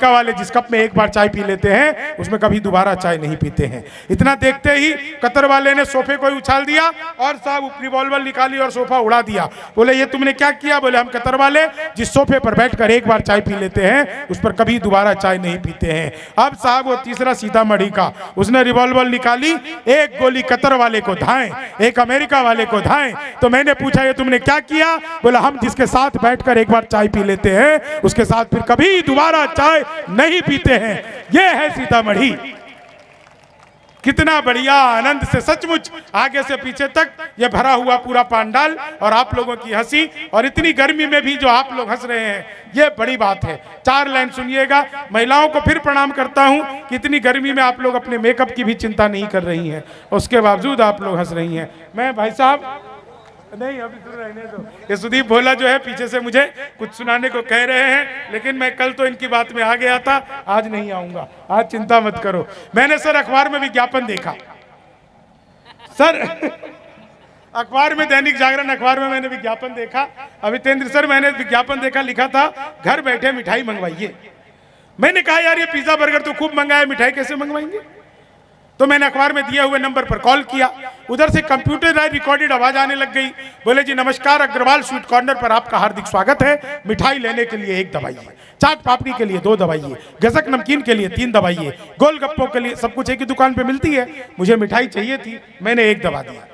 America वाले जिस cup में एक बार चाय पी लेते हैं उसमें कभी दोबारा चाय नहीं पीते हैं। इतना देखते ही कतर वाले ने सोफे को उछाल दिया और साहब रिवॉल्वर निकाली और सोफा उड़ा दिया। बोले ये तुमने क्या किया? बोले हम कतर वाले जिस सोफे पर बैठकर एक बार चाय पी लेते हैं उस पर कभी दोबारा चाय नहीं पीते हैं। अब साहब वो तीसरा सीतामढ़ी का, उसने रिवॉल्वर निकाली, एक गोली कतर वाले को धाएं, एक अमेरिका वाले को धाएं। तो मैंने पूछा ये तुमने क्या किया? बोला हम जिसके साथ बैठकर एक बार चाय पी लेते हैं उसके साथ फिर कभी दोबारा चाय नहीं पीते हैं। ये है सीतामढ़ी। कितना बढ़िया आनंद से, सचमुच आगे से पीछे तक ये भरा हुआ पूरा पंडाल और आप लोगों की हंसी, और इतनी गर्मी में भी जो आप लोग हंस रहे हैं ये बड़ी बात है। 4 लाइन सुनिएगा। महिलाओं को फिर प्रणाम करता हूं कि इतनी गर्मी में आप लोग अपने मेकअप की भी चिंता नहीं कर रही हैं, उसके बावजूद आप लोग हंस रही हैं। मैं भाई साहब नहीं अभी सुन रहने दो। ये सुदीप भोला जो है पीछे से मुझे कुछ सुनाने को कह रहे हैं, लेकिन मैं कल तो इनकी बात में आ गया था, आज नहीं आऊंगा। आज चिंता मत करो। मैंने सर अखबार में विज्ञापन देखा सर अखबार में, दैनिक जागरण अखबार में मैंने विज्ञापन देखा। अमितेंद्र सर मैंने विज्ञापन देखा, लिखा था घर बैठे मिठाई मंगवाइए। मैंने कहा यार ये पिज्जा बर्गर तो खूब मंगाया, मिठाई कैसे मंगवाएंगे? तो मैंने अखबार में दिए हुए नंबर पर कॉल किया। उधर से कंप्यूटराइज रिकॉर्डेड आवाज आने लग गई। बोले जी नमस्कार, अग्रवाल स्वीट कॉर्नर पर आपका हार्दिक स्वागत है। मिठाई लेने के लिए 1 दबाइए, चाट पापड़ी के लिए 2 दबाइए, गजक नमकीन के लिए 3 दबाइए, गोलगप्पों के लिए, सब कुछ एक ही दुकान पे मिलती है। मुझे मिठाई चाहिए थी, मैंने 1 दबा दिया।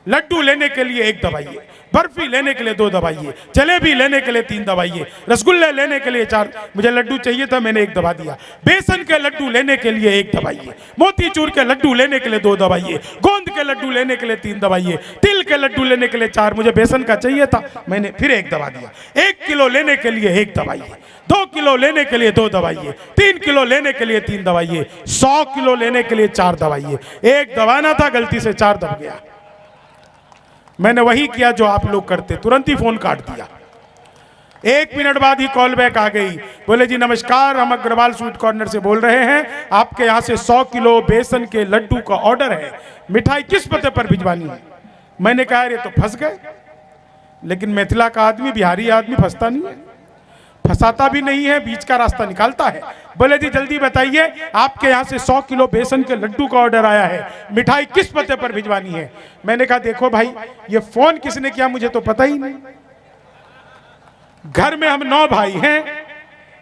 लड्डू लेने के लिए 1 दबाइए, बर्फी लेने के लिए 2 दबाइए, जलेबी लेने के लिए 3 दबाइए, रसगुल्ले लेने के लिए 4। मुझे लड्डू चाहिए था, मैंने 1 दबा दिया। बेसन के लड्डू लेने के लिए 1 दबाइए, मोतीचूर के लड्डू लेने के लिए 2 दबाइए, गोंद के लड्डू लेने के लिए 3 दबाइए, तिल के लड्डू लेने के लिए 4। मुझे बेसन का चाहिए था, मैंने फिर 1 दबा दिया। 1 किलो लेने के लिए 1 दबाइए, 2 किलो लेने के लिए 2 दबाइए, 3 किलो लेने के लिए 3 दबाइए, 100 किलो लेने के लिए 4 दबाइए। 1 दबाना था, गलती से 4 दब गया। मैंने वही किया जो आप लोग करते, तुरंत ही फोन काट दिया। 1 मिनट बाद ही कॉल बैक आ गई। बोले जी नमस्कार, हम अग्रवाल स्वीट कॉर्नर से बोल रहे हैं, आपके यहाँ से 100 किलो बेसन के लड्डू का ऑर्डर है, मिठाई किस पते पर भिजवानी है? मैंने कहा ये तो फंस गए, लेकिन मिथिला का आदमी, बिहारी आदमी फंसता नहीं है, फंसाता भी नहीं है, बीच का रास्ता निकालता है। बोले जी जल्दी बताइए, आपके यहाँ से 100 किलो बेसन के लड्डू का ऑर्डर आया है, मिठाई किस पते पर भिजवानी है? मैंने कहा देखो भाई, ये फोन किसने किया मुझे तो पता ही नहीं। घर में हम 9 भाई हैं,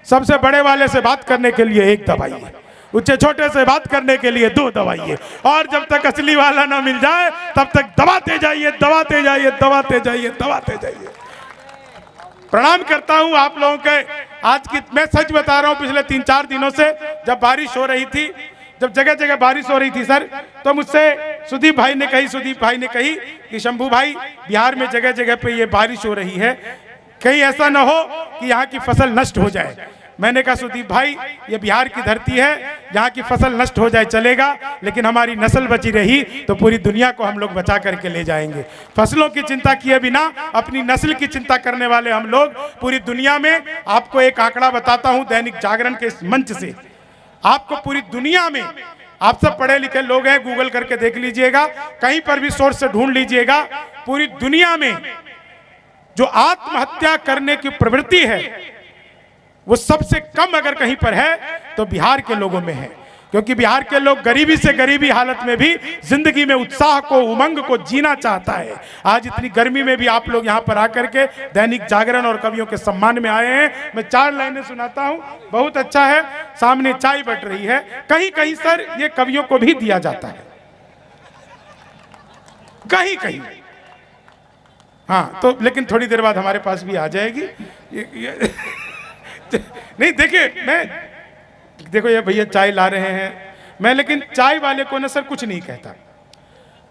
सबसे बड़े वाले से बात करने के लिए 1 दबाइए, उससे छोटे से बात करने के लिए 2 दबाइए, और जब तक असली वाला ना मिल जाए तब तक दबाते जाइए, दबाते जाइए, दबाते जाइए, दबाते जाइए। प्रणाम करता हूं आप लोगों के। आज की मैं सच बता रहा हूं, पिछले 3-4 दिनों से जब बारिश हो रही थी, जब जगह जगह बारिश हो रही थी सर, तो मुझसे सुदीप भाई ने कही कि शंभू भाई, बिहार में जगह जगह पे ये बारिश हो रही है, कहीं ऐसा ना हो कि यहाँ की फसल नष्ट हो जाए। मैंने कहा सुदीप भाई, ये बिहार की धरती है, यहाँ की फसल नष्ट हो जाए चलेगा, लेकिन हमारी नस्ल बची रही तो पूरी दुनिया को हम लोग बचा करके ले जाएंगे। फसलों की चिंता किए बिना अपनी नस्ल की चिंता करने वाले हम लोग पूरी दुनिया में। आपको एक आंकड़ा बताता हूं दैनिक जागरण के इस मंच से, आपको पूरी दुनिया में, आप सब पढ़े लिखे लोग हैं, गूगल करके देख लीजिएगा, कहीं पर भी सोर्स से ढूंढ लीजिएगा, पूरी दुनिया में जो आत्महत्या करने की प्रवृत्ति है वो सबसे कम अगर कहीं पर है तो बिहार के लोगों में है। क्योंकि बिहार के लोग गरीबी से गरीबी हालत में भी जिंदगी में उत्साह को, उमंग को जीना चाहता है। आज इतनी गर्मी में भी आप लोग यहाँ पर आकर के दैनिक जागरण और कवियों के सम्मान में आए हैं। मैं 4 लाइनें सुनाता हूँ, बहुत अच्छा है। सामने चाय बट रही है, कहीं कहीं सर ये कवियों को भी दिया जाता है, कहीं कहीं। हाँ तो लेकिन थोड़ी देर बाद हमारे पास भी आ जाएगी ये नहीं देखो ये भैया चाय ला रहे हैं, मैं लेकिन चाय वाले को ना सर कुछ नहीं कहता।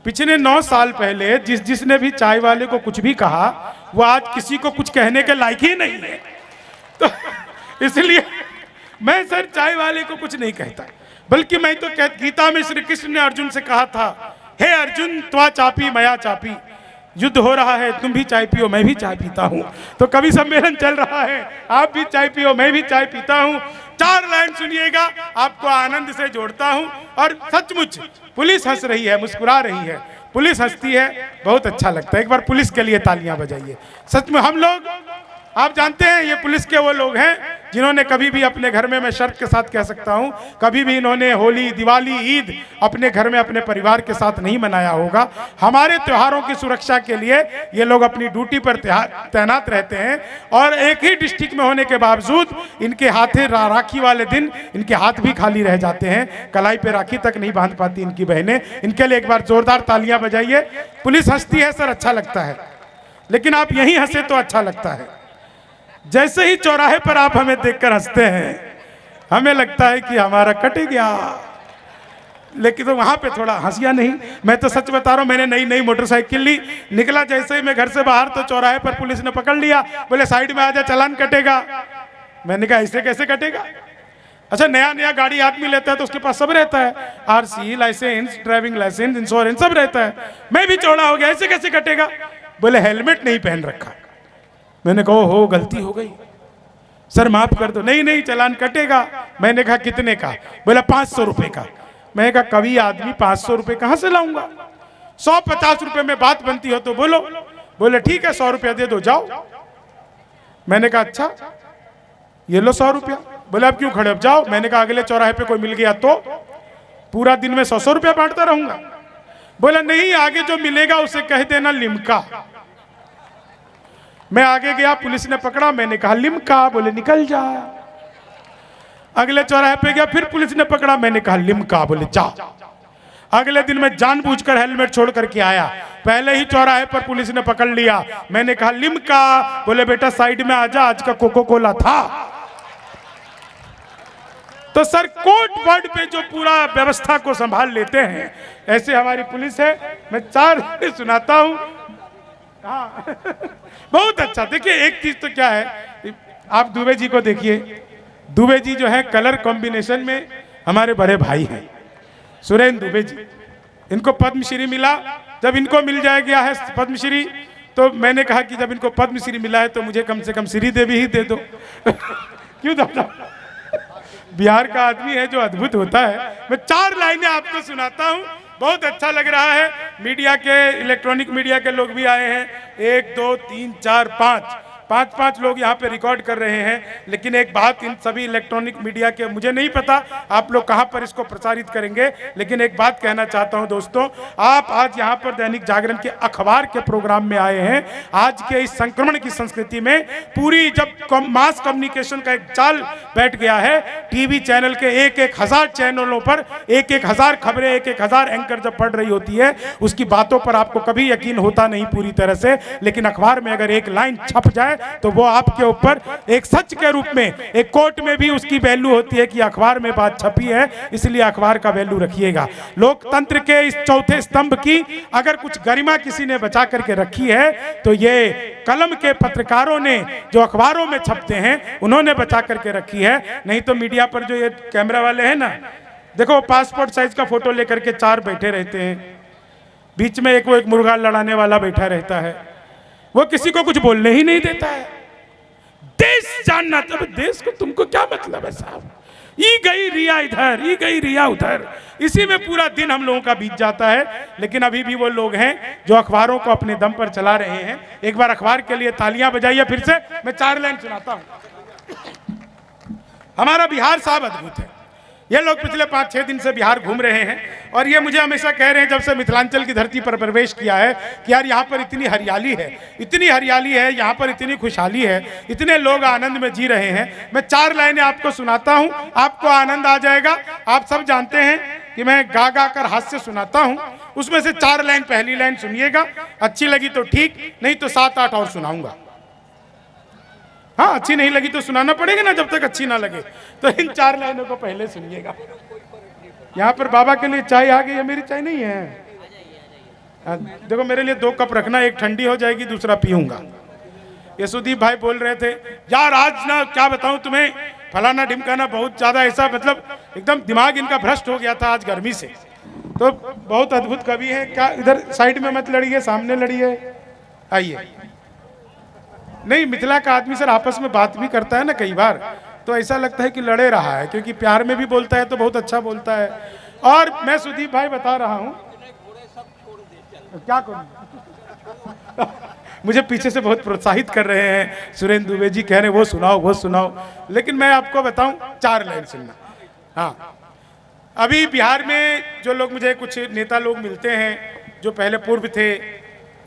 पिछले 9 साल पहले जिसने भी चाय वाले को कुछ भी कहा वो आज किसी को कुछ कहने के लायक ही नहीं है, तो इसलिए मैं सर चाय वाले को कुछ नहीं कहता। बल्कि मैं तो गीता में श्री कृष्ण ने अर्जुन से कहा था, हे अर्जुन त्वा चापी मया चापी, युद्ध हो रहा है, तुम भी चाय पियो, मैं भी चाय पीता हूँ। तो कवि सम्मेलन चल रहा है, आप भी चाय पियो, मैं भी चाय पीता हूँ। 4 लाइन सुनिएगा, आपको आनंद से जोड़ता हूँ। और सचमुच पुलिस हंस रही है, मुस्कुरा रही है, पुलिस हंसती है, बहुत अच्छा लगता है। एक बार पुलिस के लिए तालियां बजाइए। सच में हम लोग, आप जानते हैं ये पुलिस के वो लोग हैं जिन्होंने कभी भी अपने घर में, मैं शर्त के साथ कह सकता हूं, कभी भी इन्होंने होली, दिवाली, ईद अपने घर में अपने परिवार के साथ नहीं मनाया होगा। हमारे त्योहारों की सुरक्षा के लिए ये लोग अपनी ड्यूटी पर तैनात रहते हैं और एक ही डिस्ट्रिक्ट में होने के बावजूद इनके हाथे राखी वाले दिन इनके हाथ भी खाली रह जाते हैं, कलाई पे राखी तक नहीं बांध पाती इनकी बहनें। इनके लिए एक बार जोरदार तालियां बजाइए। पुलिस हंसती है सर, अच्छा लगता है, लेकिन आप यहीं हंसे तो अच्छा लगता है। जैसे ही चौराहे पर आप हमें देखकर हंसते हैं, हमें लगता है कि हमारा कट गया, लेकिन तो वहां पे थोड़ा हंसिया नहीं। मैं तो सच बता रहा हूं, मैंने नई नई मोटरसाइकिल ली, निकला जैसे ही मैं घर से बाहर तो चौराहे पर पुलिस ने पकड़ लिया, बोले साइड में आ जा, चालान कटेगा। मैंने कहा ऐसे कैसे कटेगा? अच्छा, नया नया गाड़ी आदमी लेता है तो उसके पास सब रहता है, RC, licence, driving licence, insurance सब रहता है। मैं भी चौड़ा हो गया, ऐसे कैसे कटेगा? बोले हेलमेट नहीं पहन रखा। मैंने कहा हो गलती हो गई सर, माफ कर दो। नहीं नहीं, चालान कटेगा। मैंने कहा कितने का? बोला 500 रुपए का। मैंने कहा कभी आदमी 500 रुपए कहां से लाऊंगा? 150 रुपए में बात बनती हो तो बोलो। बोले ठीक है 100 रुपया दे दो, जाओ। मैंने कहा अच्छा ये लो 100 रुपया। बोले अब क्यों खड़े, अब जाओ। मैंने कहा अगले चौराहे पे कोई मिल गया तो पूरा दिन में 100 रुपया बांटता रहूंगा? बोला नहीं, आगे जो मिलेगा उसे कह देना लिमका। मैं आगे गया, पुलिस ने पकड़ा, मैंने कहा लिमका। बोले निकल जा। अगले चौराहे पे गया, फिर पुलिस ने पकड़ा, मैंने कहा लिमका। बोले जा। अगले दिन मैं जानबूझकर हेलमेट छोड़ करके आया, पहले ही चौराहे पर पुलिस ने पकड़ लिया। मैंने कहा लिमका। बोले बेटा साइड में आजा, आज का कोको कोला था। तो सर कोर्ट वर्ड पे जो पूरा व्यवस्था को संभाल लेते हैं, ऐसे हमारी पुलिस है। मैं 4 सुनाता हूं। हाँ बहुत अच्छा। देखिए एक चीज तो क्या है, आप दुबे जी को देखिए। दुबे जी जो है कलर कॉम्बिनेशन में हमारे बड़े भाई हैं, सुरेंद्र दुबे जी। इनको पद्मश्री मिला। जब इनको मिल जाए गया है पद्मश्री, तो मैंने कहा कि जब इनको पद्मश्री मिला है तो मुझे कम से कम श्री देवी ही दे दो। क्यों दादा? बिहार का आदमी है जो अद्भुत होता है। मैं 4 लाइनें आपको सुनाता हूं, बहुत अच्छा लग रहा है। मीडिया के, इलेक्ट्रॉनिक मीडिया के लोग भी आए हैं, 1 2 3 4 5 लोग यहाँ पे रिकॉर्ड कर रहे हैं। लेकिन एक बात इन सभी इलेक्ट्रॉनिक मीडिया के, मुझे नहीं पता आप लोग कहाँ पर इसको प्रसारित करेंगे, लेकिन एक बात कहना चाहता हूँ दोस्तों, आप आज यहाँ पर दैनिक जागरण के अखबार के प्रोग्राम में आए हैं। आज के इस संक्रमण की संस्कृति में पूरी जब मास कम्युनिकेशन का एक चाल बैठ गया है, टीवी चैनल के 1,000 चैनलों पर 1,000 खबरें, 1,000 एंकर जब पढ़ रही होती है, उसकी बातों पर आपको कभी यकीन होता नहीं पूरी तरह से। लेकिन अखबार में अगर एक लाइन छप जाए तो वो आपके ऊपर एक सच के रूप में, एक कोर्ट में भी उसकी वैल्यू होती है कि अखबार में बात छपी है, इसलिए अखबार का वैल्यू रखिएगा। लोकतंत्र के इस चौथे स्तंभ की अगर कुछ गरिमा किसी ने बचा करके रखी है तो ये कलम के पत्रकारों ने, जो अखबारों में छपते हैं, उन्होंने बचा करके रखी है। नहीं तो मीडिया पर जो ये कैमरा वाले हैं ना, देखो पासपोर्ट साइज का फोटो लेकर के 4 बैठे रहते हैं, बीच में एक मुर्गा लड़ाने वाला बैठा रहता है, वो किसी को कुछ बोलने ही नहीं देता है। देश जानना, तब देश को तुमको क्या मतलब है साहब? ई गई रिया इधर, ई गई रिया उधर, इसी में पूरा दिन हम लोगों का बीत जाता है। लेकिन अभी भी वो लोग हैं जो अखबारों को अपने दम पर चला रहे हैं। एक बार अखबार के लिए तालियां बजाइए फिर से। मैं 4 लाइन सुनाता हूं। हमारा बिहार साहब अद्भुत है। ये लोग पिछले 5-6 दिन से बिहार घूम रहे हैं और ये मुझे हमेशा कह रहे हैं जब से मिथिलांचल की धरती पर प्रवेश किया है कि यार यहाँ पर इतनी हरियाली है, इतनी हरियाली है, यहाँ पर इतनी खुशहाली है, इतने लोग आनंद में जी रहे हैं। मैं 4 लाइनें आपको सुनाता हूँ, आपको आनंद आ जाएगा। आप सब जानते हैं कि मैं गा गा कर हास्य सुनाता हूँ, उसमें से 4 लाइन, पहली लाइन सुनिएगा, अच्छी लगी तो ठीक, नहीं तो 7-8 और सुनाऊंगा। हाँ, अच्छी नहीं लगी तो सुनाना पड़ेगा ना, जब तक अच्छी ना लगे। तो इन 4 लाइनों को पहले सुनिएगा। यहाँ पर बाबा के लिए चाय आ गई है, मेरी चाय नहीं है। देखो मेरे लिए 2 कप रखना, एक ठंडी हो जाएगी, दूसरा पीऊंगा। ये सुदीप भाई बोल रहे थे यार आज ना क्या बताऊं तुम्हें, फलाना ढिमकाना, बहुत ज्यादा ऐसा, मतलब एकदम दिमाग इनका भ्रष्ट हो गया था आज गर्मी से। तो बहुत अद्भुत कवि है। क्या इधर साइड में मत लड़िए, सामने लड़िए, आइए। नहीं, मिथिला का आदमी सर आपस में बात भी करता है ना कई बार, तो ऐसा लगता है कि लड़े रहा है, क्योंकि प्यार में भी बोलता है तो बहुत अच्छा बोलता है। और मैं सुदीप भाई बता रहा हूँ, क्या करूँ मुझे पीछे से बहुत प्रोत्साहित कर रहे हैं, सुरेंद्र दुबे जी कह रहे हैं वो सुनाओ वो सुनाओ, लेकिन मैं आपको बताऊं 4 लाइन सुनना। हाँ, अभी बिहार में जो लोग, मुझे कुछ नेता लोग मिलते हैं जो पहले पूर्व थे,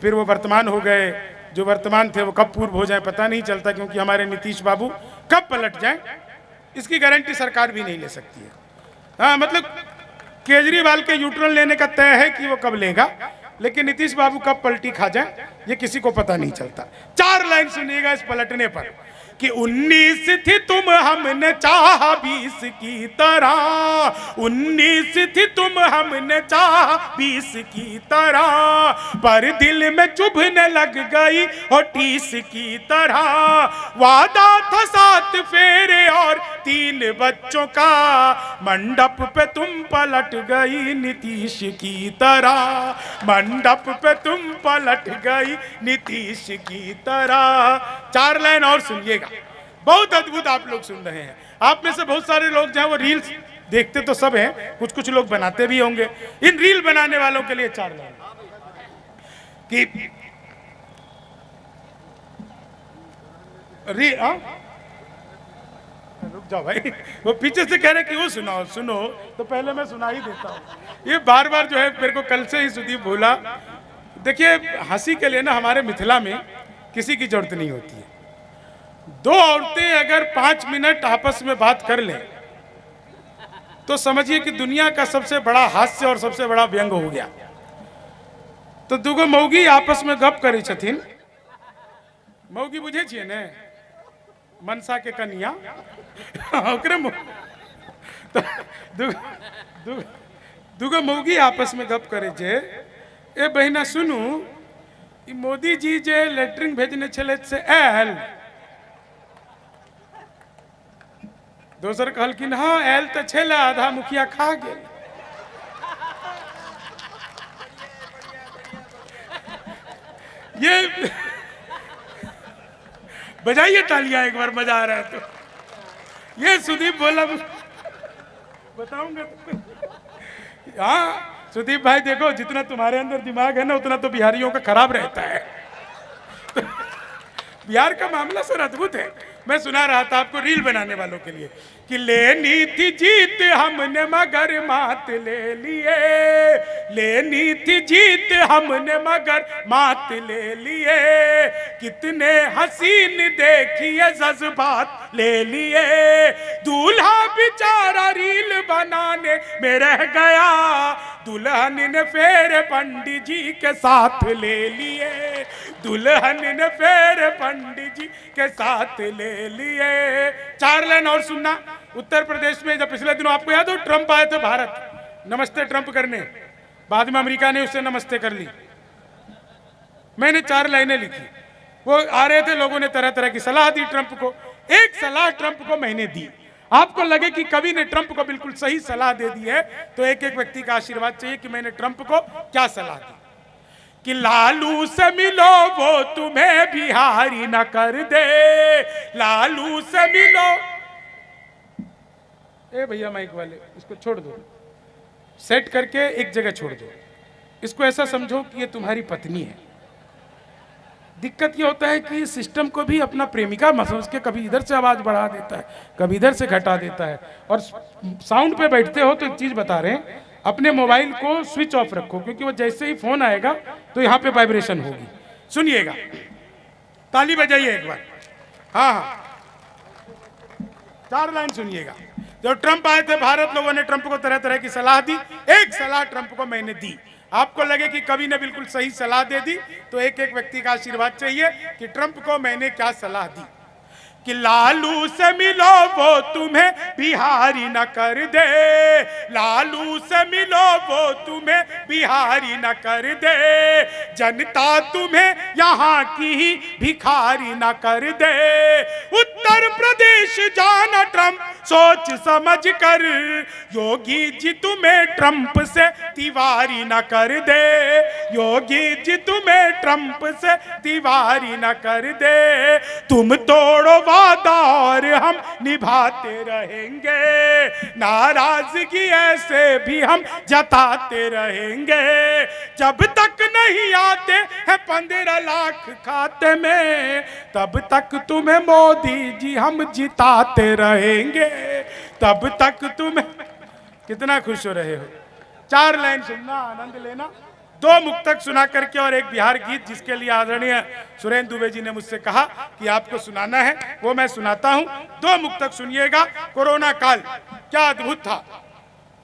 फिर वो वर्तमान हो गए, जो वर्तमान थे वो कब पूर्व हो जाए पता नहीं चलता, क्योंकि हमारे नीतीश बाबू कब पलट जाएं इसकी गारंटी सरकार भी नहीं ले सकती है। हाँ, मतलब केजरीवाल के यूटर्न लेने का तय है कि वो कब लेगा, लेकिन नीतीश बाबू कब पलटी खा जाए ये किसी को पता नहीं चलता। 4 लाइन सुनिएगा इस पलटने पर कि 19 थी तुम हमने चाह 20 की तरह, 19 थी तुम हमने चाह 20 की तरह, पर दिल में चुभने लग गई और 30 की तरह, वादा था 7 फेरे और 3 बच्चों का, मंडप पे तुम पलट गई नीतीश की तरह, मंडप पे तुम पलट गई नीतीश की तरह। 4 लाइन और सुनिएगा, बहुत अद्भुत आप लोग सुन रहे हैं। आप में से बहुत सारे लोग जहाँ वो रील्स देखते तो सब हैं, कुछ कुछ लोग बनाते भी होंगे। इन रील बनाने वालों के लिए 4 लाइन कि रुक जाओ भाई, वो पीछे से कह रहे कि वो सुनाओ, सुनो तो पहले मैं सुना ही देता हूँ। ये बार बार जो है मेरे को कल से ही सुदीप बोला। देखिए, हंसी के लिए ना हमारे मिथिला में किसी की जरूरत नहीं होती है। 2 औरतें अगर 5 मिनट आपस में बात कर लें तो समझिए कि दुनिया का सबसे बड़ा हास्य और सबसे बड़ा व्यंग हो गया। तो दुगो मौगी आपस में गप करे छथिन, मौगी बुझे छिए ने, मनसा के कन्या ओकरे तो दुगो मौगी आपस में गप करे जे, ए बहिना सुनू, ई मोदी जी जे लेटरिन भेजने छले से आयल, दोसर कहलखिन हाँ आयल तो छेला, आधा मुखिया खा गेल। ये बजाइए तालियां एक बार, मजा आ रहा है तो। ये सुदीप बोला, बताऊंगा तो। हाँ सुदीप भाई, देखो जितना तुम्हारे अंदर दिमाग है ना उतना तो बिहारियों का खराब रहता है। बिहार का मामला सर अद्भुत है। मैं सुना रहा था आपको रील बनाने वालों के लिए कि लेनी थी जीत हमने मगर मात ले लिए, लेनी थी जीत हमने मगर मात ले लिए, कितने हसीन देखिए जज्बात ले लिए, दूल्हा बेचारा रील बनाने में रह गया, दुल्हन ने फेर पंडित जी के साथ ले लिए, दुल्हन ने फेर पंडित जी के साथ ले लिए। 4 लाइन और सुनना। उत्तर प्रदेश में जब पिछले दिनों आपको याद हो ट्रंप आए थे भारत नमस्ते ट्रंप करने, बाद में अमेरिका ने उससे नमस्ते कर ली। मैंने 4 लाइनें लिखी। वो आ रहे थे, लोगों ने तरह तरह की सलाह दी ट्रंप को। एक सलाह ट्रंप को मैंने दी। आपको लगे कि कवि ने ट्रंप को बिल्कुल सही सलाह दे दी है तो एक एक व्यक्ति का आशीर्वाद चाहिए कि मैंने ट्रंप को क्या सलाह दी। कि लालू से मिलो वो तुम्हें बिहारी न कर दे, लालू से मिलो। ए भैया माइक वाले, इसको छोड़ दो, सेट करके एक जगह छोड़ दो। इसको ऐसा समझो कि ये तुम्हारी पत्नी है। दिक्कत ये होता है कि सिस्टम को भी अपना प्रेमिका महसूस के कभी इधर से आवाज बढ़ा देता है, कभी इधर से घटा देता है। और साउंड पे बैठते हो तो एक चीज बता रहे हैं, अपने मोबाइल को स्विच ऑफ रखो, क्योंकि वो जैसे ही फोन आएगा तो यहाँ पे वाइब्रेशन होगी। सुनिएगा, ताली बजाइए एक बार। हाँ हाँ, 4 लाइन सुनिएगा। जब ट्रंप आए थे भारत, लोगों ने ट्रंप को तरह तरह की सलाह दी। एक सलाह ट्रंप को मैंने दी। आपको लगे कि कवि ने बिल्कुल सही सलाह दे दी तो एक एक व्यक्ति का आशीर्वाद चाहिए कि ट्रंप को मैंने क्या सलाह दी। कि लालू से मिलो वो तुम्हें बिहारी न कर दे, लालू से मिलो वो तुम्हें बिहारी न कर दे, जनता तुम्हें यहाँ की ही भिखारी न कर दे। उत्तर प्रदेश जाना ट्रंप सोच समझ कर, योगी जी तुम्हें ट्रंप से तिवारी न कर दे, योगी जी तुम्हें ट्रंप से तिवारी न कर दे। तुम तोड़ो वादा और हम निभाते रहेंगे, नाराजगी ऐसे भी हम जताते रहेंगे, जब तक नहीं आते हैं 15 लाख खाते में, तब तक तुम्हें मोदी जी हम जिताते रहेंगे, तब तक तुम्हें। कितना खुश हो रहे हो? 4 लाइन सुनना, आनंद लेना। 2 मुक्तक सुना करके और एक बिहार गीत जिसके लिए आदरणीय सुरेंद्र दुबे जी ने मुझसे कहा कि आपको सुनाना है, वो मैं सुनाता हूं। 2 मुक्तक सुनिएगा। कोरोना काल क्या अद्भुत था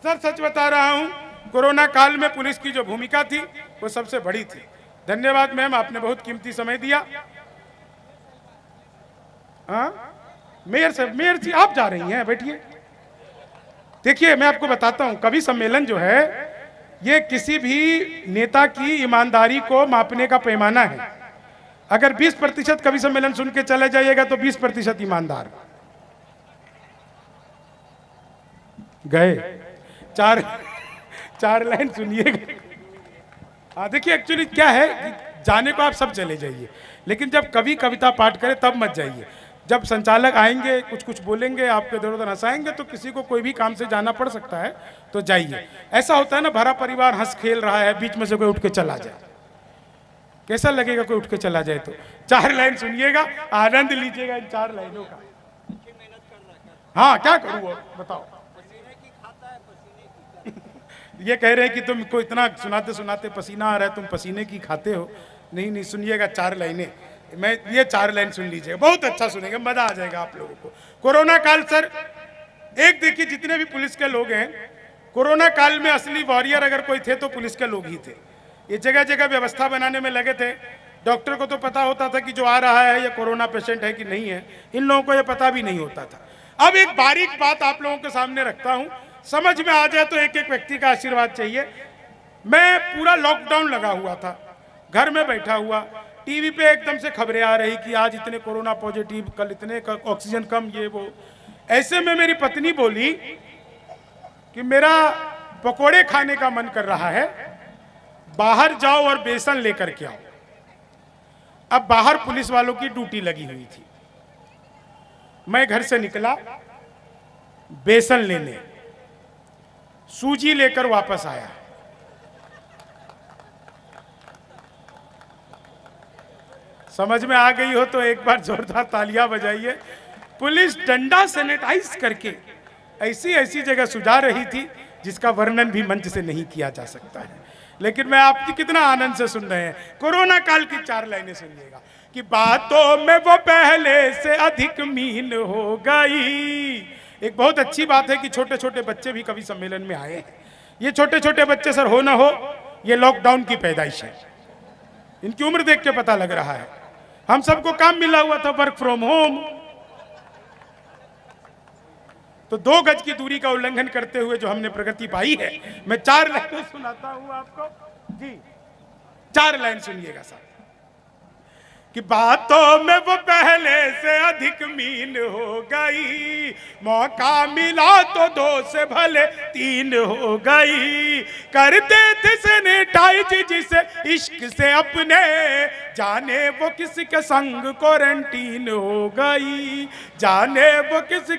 सर, सच बता रहा हूं। कोरोना काल में पुलिस की जो भूमिका थी वो सबसे बड़ी थी। धन्यवाद मैम, आपने बहुत कीमती समय दिया। मेयर साहब, मेयर जी आप जा रही हैं, बैठिए। देखिए मैं आपको बताता हूं, कवि सम्मेलन जो है ये किसी भी नेता की ईमानदारी को मापने का पैमाना है। अगर 20% कवि सम्मेलन सुन के चले जाइएगा तो 20% ईमानदार गए। 4 लाइन सुनिएगा। हाँ देखिए, एक्चुअली क्या है कि जाने को आप सब चले जाइए, लेकिन जब कवि कविता पाठ करे तब मत जाइए। जब संचालक आएंगे कुछ कुछ बोलेंगे, आपके इधर उधर हंसाएंगे, तो किसी को कोई भी काम से जाना पड़ सकता है, तो जाइए। ऐसा होता है ना, भरा परिवार हंस खेल रहा है, बीच में से कोई उठ के चला जाए, कैसा लगेगा कोई उठ के चला जाए? तो 4 लाइन सुनिएगा, आनंद लीजिएगा इन 4 लाइनों का। हाँ क्या करूँ बताओ। ये कह रहे हैं कि तुमको इतना सुनाते सुनाते पसीना आ रहा है, तुम पसीने की खाते हो। नहीं नहीं, सुनिएगा 4 लाइनें। मैं ये 4 लाइन सुन लीजिएगा, बहुत अच्छा सुनेंगे, मजा आ जाएगा आप लोगों को। कोरोना काल सर, एक देखिए जितने भी पुलिस के लोग हैं, कोरोना काल में असली वॉरियर अगर कोई थे तो पुलिस के लोग ही थे। ये जगह जगह व्यवस्था बनाने में लगे थे। डॉक्टर को तो पता होता था कि जो आ रहा है ये कोरोना पेशेंट है कि नहीं है, इन लोगों को ये पता भी नहीं होता था। अब एक बारीक बात आप लोगों के सामने रखता हूं, समझ में आ जाए तो एक एक व्यक्ति का आशीर्वाद चाहिए। मैं पूरा लॉकडाउन लगा हुआ था, घर में बैठा हुआ, टीवी पे एकदम से खबरें आ रही कि आज इतने कोरोना पॉजिटिव, कल इतने ऑक्सीजन कम, ये वो। ऐसे में मेरी पत्नी बोली कि मेरा पकोड़े खाने का मन कर रहा है, बाहर जाओ और बेसन लेकर के आओ। अब बाहर पुलिस वालों की ड्यूटी लगी हुई थी। मैं घर से निकला बेसन लेने, सूजी लेकर वापस आया। समझ में आ गई हो तो एक बार जोरदार तालियां बजाइए। पुलिस डंडा सैनिटाइज करके ऐसी ऐसी जगह सुझा रही थी जिसका वर्णन भी मंच से नहीं किया जा सकता है। लेकिन मैं आपकी कितना आनंद से सुन रहे हैं। कोरोना काल की 4 लाइनें सुनिएगा कि बातों में वो पहले से अधिक मीन हो गई। एक बहुत अच्छी बात है कि छोटे छोटे बच्चे भी कवि सम्मेलन में आए हैं। ये छोटे छोटे बच्चे सर हो ना हो, ये लॉकडाउन की पैदाइश है। इनकी उम्र देख के पता लग रहा है। हम सबको काम मिला हुआ था, वर्क फ्रॉम होम, तो 2 गज की दूरी का उल्लंघन करते हुए जो हमने प्रगति पाई है। मैं 4 लाइनें सुनाता हूं आपको जी, 4 लाइन सुनिएगा साहब कि बातों में वो पहले से अधिक मीन हो गई, मौका मिला तो 2 से भले 3 हो गई, करते थे सैनिटाइज जिसे इश्क से अपने, जाने वो किसके संग क्वारंटीन हो गई, जाने वो किस